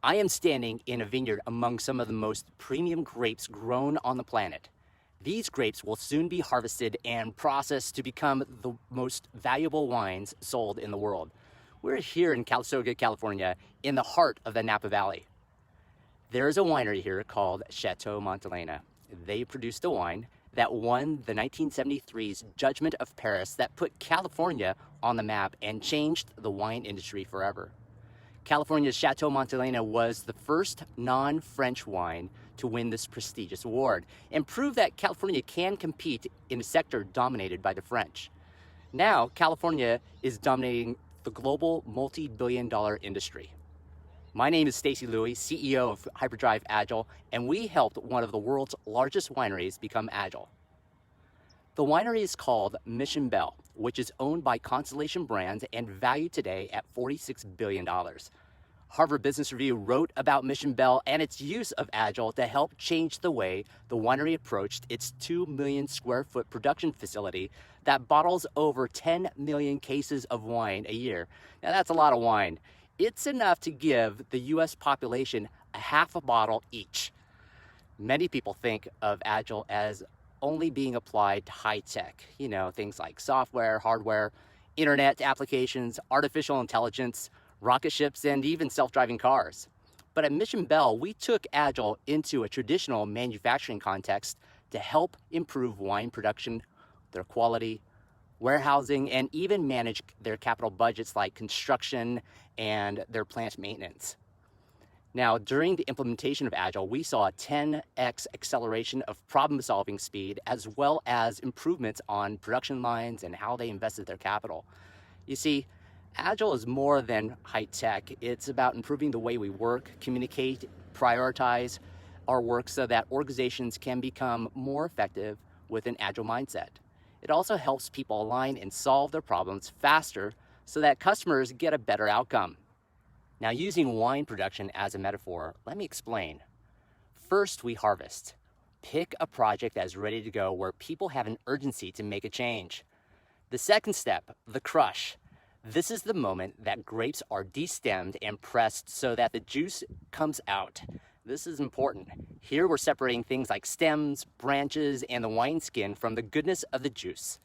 I am standing in a vineyard among some of the most premium grapes grown on the planet. These grapes will soon be harvested and processed to become the most valuable wines sold in the world. We're here in Calistoga, California, in the heart of the Napa Valley. There is a winery here called Chateau Montelena. They produced a wine that won the 1973's Judgment of Paris that put California on the map and changed the wine industry forever. California's Chateau Montelena was the first non-French wine to win this prestigious award and prove that California can compete in a sector dominated by the French. Now, California is dominating the global multi-billion-dollar industry. My name is Stacey Louie, CEO of Hyperdrive Agile, and we helped one of the world's largest wineries become agile. The winery is called Mission Bell, which is owned by Constellation Brands and valued today at $46 billion. Harvard Business Review wrote about Mission Bell and its use of Agile to help change the way the winery approached its 2 million square foot production facility that bottles over 10 million cases of wine a year. Now that's a lot of wine. It's enough to give the US population a half a bottle each. Many people think of Agile as only being applied to high tech, things like software, hardware, internet applications, artificial intelligence, rocket ships, and even self-driving cars. But at Mission Bell, we took Agile into a traditional manufacturing context to help improve wine production, their quality, warehousing, and even manage their capital budgets like construction and their plant maintenance. Now, during the implementation of Agile, we saw a 10x acceleration of problem-solving speed, as well as improvements on production lines and how they invested their capital. You see, Agile is more than high tech. It's about improving the way we work, communicate, prioritize our work so that organizations can become more effective with an Agile mindset. It also helps people align and solve their problems faster so that customers get a better outcome. Now, using wine production as a metaphor, let me explain. First, we harvest. Pick a project that is ready to go where people have an urgency to make a change. The second step, the crush. This is the moment that grapes are destemmed and pressed so that the juice comes out. This is important. Here we're separating things like stems, branches, and the wineskin from the goodness of the juice.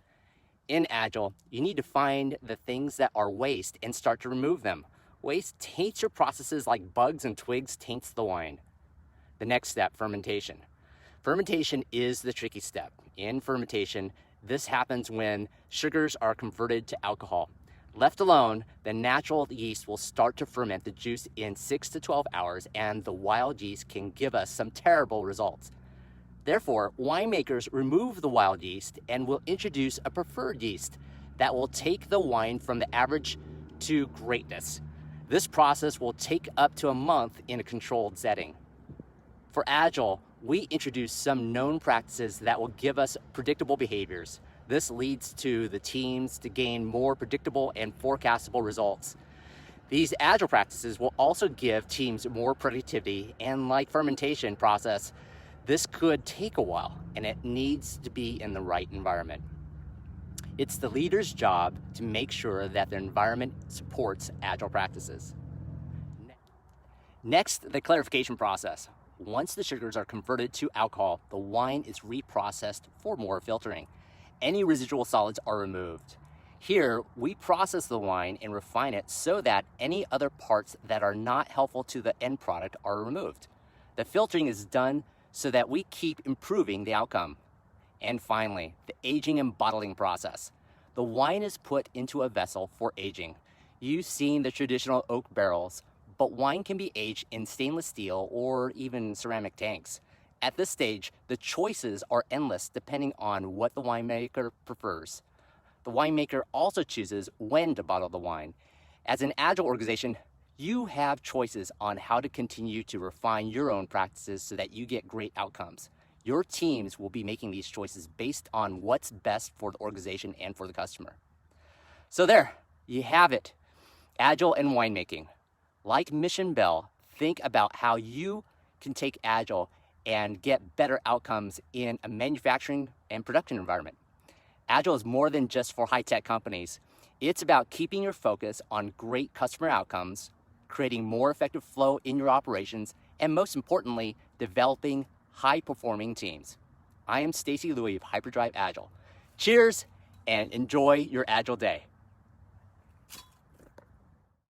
In Agile, you need to find the things that are waste and start to remove them. Waste taints your processes like bugs and twigs taints the wine. The next step, fermentation. Fermentation is the tricky step. In fermentation, this happens when sugars are converted to alcohol. Left alone, the natural yeast will start to ferment the juice in 6 to 12 hours, and the wild yeast can give us some terrible results. Therefore, winemakers remove the wild yeast and will introduce a preferred yeast that will take the wine from the average to greatness. This process will take up to a month in a controlled setting. For Agile, we introduce some known practices that will give us predictable behaviors. This leads to the teams to gain more predictable and forecastable results. These Agile practices will also give teams more productivity, and like fermentation process, this could take a while and it needs to be in the right environment. It's the leader's job to make sure that the environment supports Agile practices. Next, the clarification process. Once the sugars are converted to alcohol, the wine is reprocessed for more filtering. Any residual solids are removed. Here, we process the wine and refine it so that any other parts that are not helpful to the end product are removed. The filtering is done so that we keep improving the outcome. And finally, the aging and bottling process. The wine is put into a vessel for aging. You've seen the traditional oak barrels, but wine can be aged in stainless steel or even ceramic tanks. At this stage, the choices are endless depending on what the winemaker prefers. The winemaker also chooses when to bottle the wine. As an Agile organization, you have choices on how to continue to refine your own practices so that you get great outcomes. Your teams will be making these choices based on what's best for the organization and for the customer. So there, you have it. Agile and winemaking. Like Mission Bell, think about how you can take Agile and get better outcomes in a manufacturing and production environment. Agile is more than just for high-tech companies. It's about keeping your focus on great customer outcomes, creating more effective flow in your operations, and most importantly, developing high-performing teams. I am Stacey Louie of Hyperdrive Agile. Cheers and enjoy your Agile day.